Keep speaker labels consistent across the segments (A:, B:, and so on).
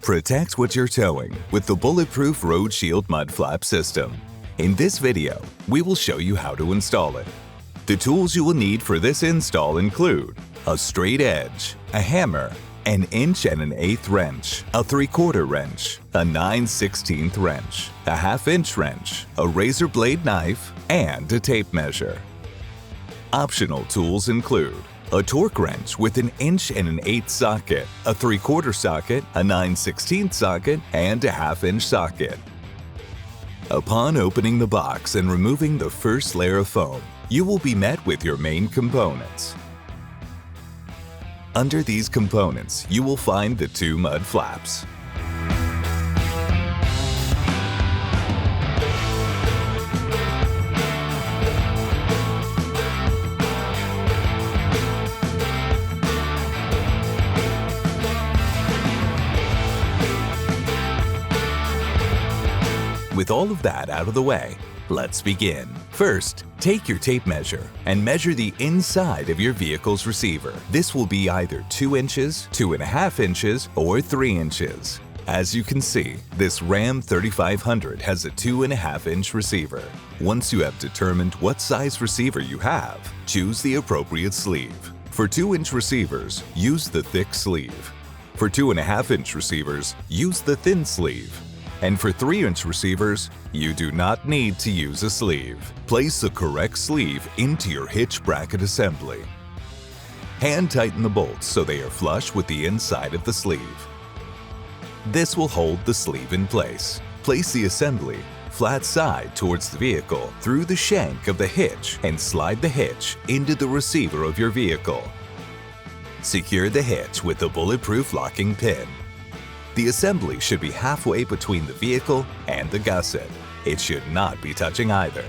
A: Protect what you're towing with the Bulletproof Road Shield Mud Flap system. In this video, we will show you how to install it. The tools you will need for this install include a straight edge, a hammer, an 1 1/8" wrench, a 3/4 wrench, a 9/16 wrench, a 1/2" wrench, a razor blade knife, and a tape measure. Optional tools include a torque wrench with an 1 1/8" socket, a 3/4 socket, a 9/16 socket, and a 1/2" socket. Upon opening the box and removing the first layer of foam, you will be met with your main components. Under these components, you will find the 2 mud flaps. With all of that out of the way, let's begin. First, take your tape measure and measure the inside of your vehicle's receiver. This will be either 2 inches, 2.5 inches, or 3 inches. As you can see, this Ram 3500 has a 2.5-inch receiver. Once you have determined what size receiver you have, choose the appropriate sleeve. For 2-inch receivers, use the thick sleeve. For 2.5-inch receivers, use the thin sleeve. And for 3-inch receivers, you do not need to use a sleeve. Place the correct sleeve into your hitch bracket assembly. Hand tighten the bolts so they are flush with the inside of the sleeve. This will hold the sleeve in place. Place the assembly flat side towards the vehicle through the shank of the hitch and slide the hitch into the receiver of your vehicle. Secure the hitch with the bulletproof locking pin. The assembly should be halfway between the vehicle and the gusset. It should not be touching either.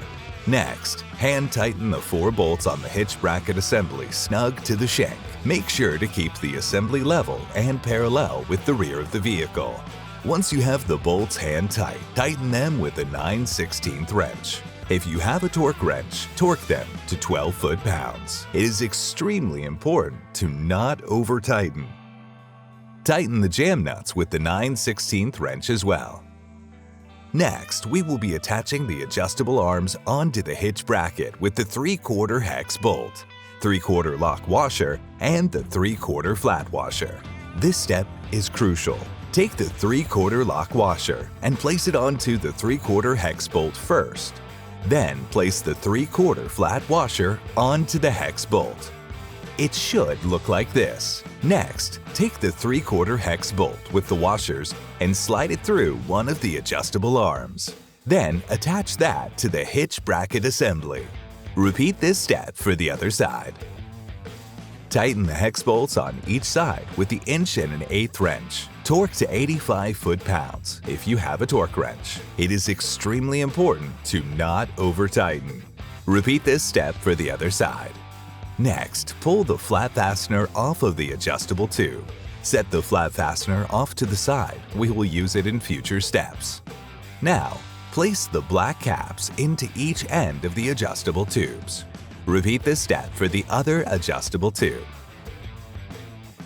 A: Next, hand tighten the 4 bolts on the hitch bracket assembly snug to the shank. Make sure to keep the assembly level and parallel with the rear of the vehicle. Once you have the bolts hand tight, tighten them with a 9/16 wrench. If you have a torque wrench, torque them to 12 foot-pounds. It is extremely important to not over-tighten. Tighten the jam nuts with the 9/16 wrench as well. Next, we will be attaching the adjustable arms onto the hitch bracket with the 3/4 hex bolt, 3/4 lock washer, and the 3/4 flat washer. This step is crucial. Take the 3/4 lock washer and place it onto the 3/4 hex bolt first. Then place the 3/4 flat washer onto the hex bolt. It should look like this. Next, take the 3/4 hex bolt with the washers and slide it through one of the adjustable arms. Then attach that to the hitch bracket assembly. Repeat this step for the other side. Tighten the hex bolts on each side with the 1 1/8" wrench. Torque to 85 foot-pounds if you have a torque wrench. It is extremely important to not over-tighten. Repeat this step for the other side. Next, pull the flat fastener off of the adjustable tube. Set the flat fastener off to the side. We will use it in future steps. Now, place the black caps into each end of the adjustable tubes. Repeat this step for the other adjustable tube.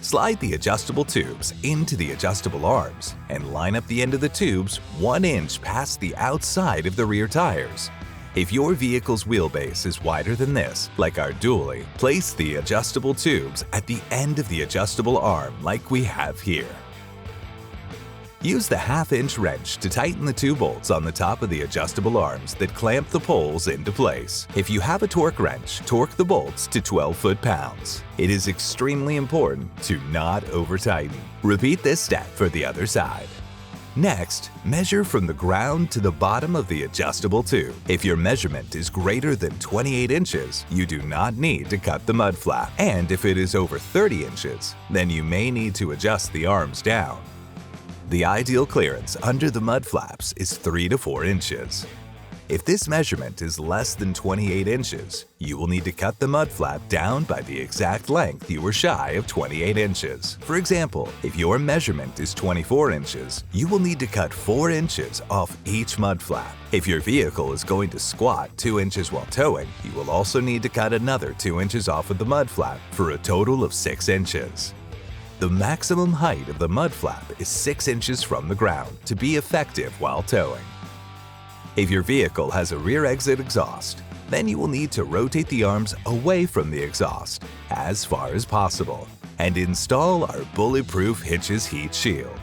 A: Slide the adjustable tubes into the adjustable arms and line up the end of the tubes 1 inch past the outside of the rear tires. If your vehicle's wheelbase is wider than this, like our dually, place the adjustable tubes at the end of the adjustable arm like we have here. Use the 1/2" wrench to tighten the 2 bolts on the top of the adjustable arms that clamp the poles into place. If you have a torque wrench, torque the bolts to 12 foot-pounds. It is extremely important to not over-tighten. Repeat this step for the other side. Next, measure from the ground to the bottom of the adjustable tube. If your measurement is greater than 28 inches, you do not need to cut the mud flap. And if it is over 30 inches, then you may need to adjust the arms down. The ideal clearance under the mud flaps is 3 to 4 inches. If this measurement is less than 28 inches, you will need to cut the mud flap down by the exact length you were shy of 28 inches. For example, if your measurement is 24 inches, you will need to cut 4 inches off each mud flap. If your vehicle is going to squat 2 inches while towing, you will also need to cut another 2 inches off of the mud flap for a total of 6 inches. The maximum height of the mud flap is 6 inches from the ground to be effective while towing. If your vehicle has a rear exit exhaust, then you will need to rotate the arms away from the exhaust as far as possible and install our BulletProof Hitches heat shield.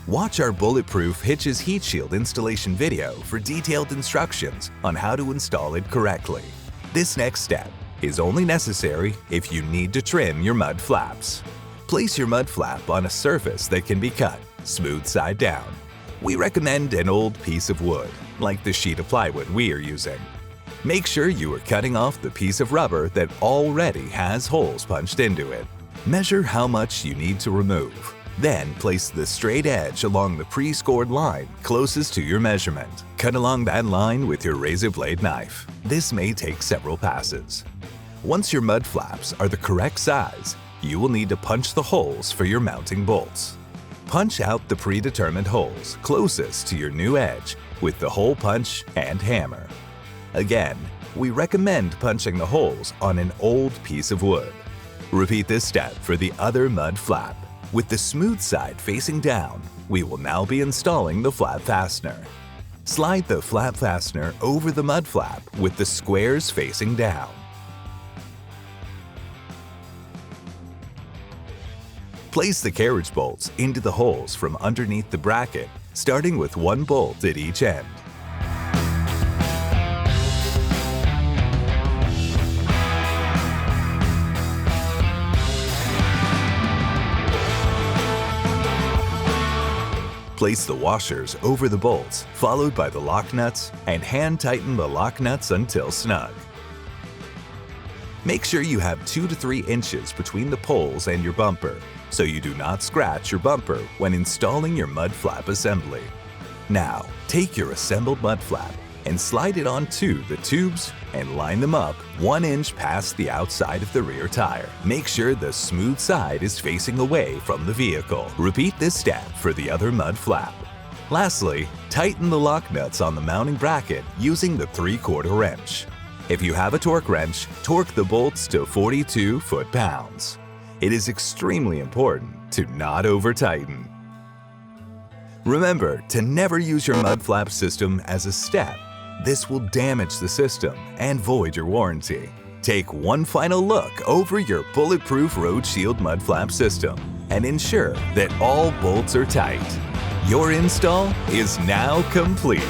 A: Watch our BulletProof Hitches heat shield installation video for detailed instructions on how to install it correctly. This next step is only necessary if you need to trim your mud flaps. Place your mud flap on a surface that can be cut, smooth side down. We recommend an old piece of wood, like the sheet of plywood we are using. Make sure you are cutting off the piece of rubber that already has holes punched into it. Measure how much you need to remove. Then place the straight edge along the pre-scored line closest to your measurement. Cut along that line with your razor blade knife. This may take several passes. Once your mud flaps are the correct size, you will need to punch the holes for your mounting bolts. Punch out the predetermined holes closest to your new edge with the hole punch and hammer. Again, we recommend punching the holes on an old piece of wood. Repeat this step for the other mud flap. With the smooth side facing down, we will now be installing the flap fastener. Slide the flap fastener over the mud flap with the squares facing down. Place the carriage bolts into the holes from underneath the bracket, starting with 1 bolt at each end. Place the washers over the bolts, followed by the lock nuts, and hand tighten the lock nuts until snug. Make sure you have 2 to 3 inches between the poles and your bumper, so you do not scratch your bumper when installing your mud flap assembly. Now, take your assembled mud flap and slide it onto the tubes and line them up 1 inch past the outside of the rear tire. Make sure the smooth side is facing away from the vehicle. Repeat this step for the other mud flap. Lastly, tighten the lock nuts on the mounting bracket using the 3/4 wrench. If you have a torque wrench, torque the bolts to 42 foot-pounds. It is extremely important to not over-tighten. Remember to never use your mud flap system as a step. This will damage the system and void your warranty. Take one final look over your BulletProof Road Shield mud flap system and ensure that all bolts are tight. Your install is now complete.